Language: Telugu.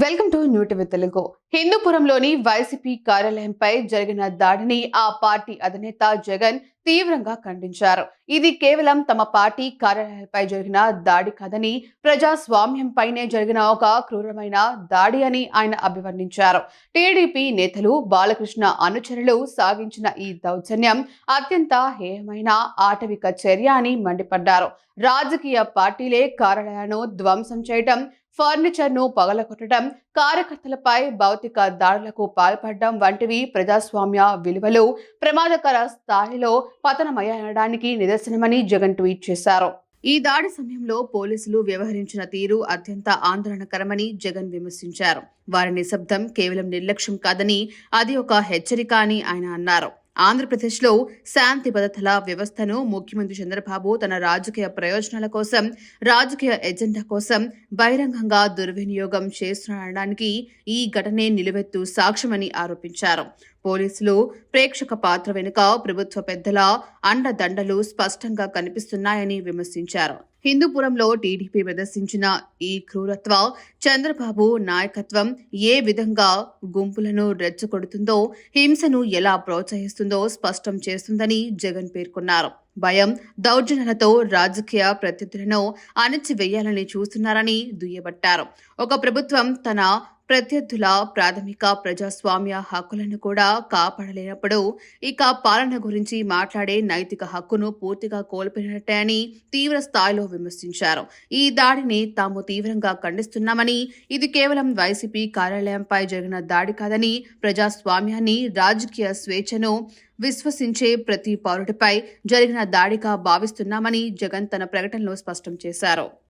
Welcome to new TV Telugu. హిందూపురంలోని వైసీపీ కార్యాలయంపై జరిగిన దాడిని ఆ పార్టీ అధినేత జగన్ తీవ్రంగా ఖండించారు. ఇది కేవలం తమ పార్టీ కార్యాలయంపై జరిగిన దాడి కాదని, ప్రజాస్వామ్యంపైనే జరిగిన ఒక క్రూరమైన దాడి అని ఆయన అభివర్ణించారు. టీడీపీ నేతలు, బాలకృష్ణ అనుచరులు సాగించిన ఈ దౌర్జన్యం అత్యంత హేయమైన ఆటవిక చర్య అని మండిపడ్డారు. రాజకీయ పార్టీలే కార్యాలయాలను ధ్వంసం చేయడం, ఫర్నిచర్ ను పగలగొట్టడం, కార్యకర్తలపై భౌతిక దాడులకు పాల్పడడం వంటివి ప్రజాస్వామ్య విలువలు ప్రమాదకర స్థాయిలో పతనమయ్యాయనడానికి నిదర్శనమని జగన్ ట్వీట్ చేశారు. ఈ దాడి సమయంలో పోలీసులు వ్యవహరించిన తీరు అత్యంత ఆందోళనకరమని జగన్ విమర్శించారు. వారి నిశ్శబ్దం కేవలం నిర్లక్ష్యం కాదని, అది ఒక హెచ్చరిక అని ఆయన అన్నారు. ఆంధ్రప్రదేశ్లో శాంతి భద్రతల వ్యవస్థను ముఖ్యమంత్రి చంద్రబాబు తన రాజకీయ ప్రయోజనాల కోసం, రాజకీయ ఎజెండా కోసం బహిరంగంగా దుర్వినియోగం చేస్తున్నాడనడానికి ఈ ఘటనే నిలువెత్తు సాక్ష్యమని ఆరోపించారు. పోలీసులు ప్రేక్షక పాత్ర వెనుక ప్రభుత్వ పెద్దల అండదండలు స్పష్టంగా కనిపిస్తున్నాయని విమర్శించారు. హిందూపురంలో టీడీపీ ప్రదర్శించిన ఈ క్రూరత్వ చంద్రబాబు నాయకత్వం ఏ విధంగా గుంపులను రెచ్చగొడుతుందో, హింసను ఎలా ప్రోత్సహిస్తుందో స్పష్టం చేస్తుందని జగన్ పేర్కొన్నారు. భయం, దౌర్జన్యాలతో రాజకీయ ప్రత్యర్థులను అణచివేయాలని చూస్తున్నారని దుయ్యబట్టారు. ఒక ప్రభుత్వం తన ప్రత్యర్థుల ప్రాథమిక ప్రజాస్వామ్య హక్కులను కూడా కాపాడలేనప్పుడు ఇక పాలన గురించి మాట్లాడే నైతిక హక్కును పూర్తిగా కోల్పోయినట్టే అని తీవ్ర స్థాయిలో విమర్శించారు. ఈ దాడిని తాము తీవ్రంగా ఖండిస్తున్నామని, ఇది కేవలం వైసీపీ కార్యాలయంపై జరిగిన దాడి కాదని, ప్రజాస్వామ్యాన్ని, రాజకీయ స్వేచ్ఛను విశ్వసించే ప్రతి పౌరుడిపై జరిగిన దాడిగా భావిస్తున్నామని జగన్ తన ప్రకటనలో స్పష్టం చేశారు.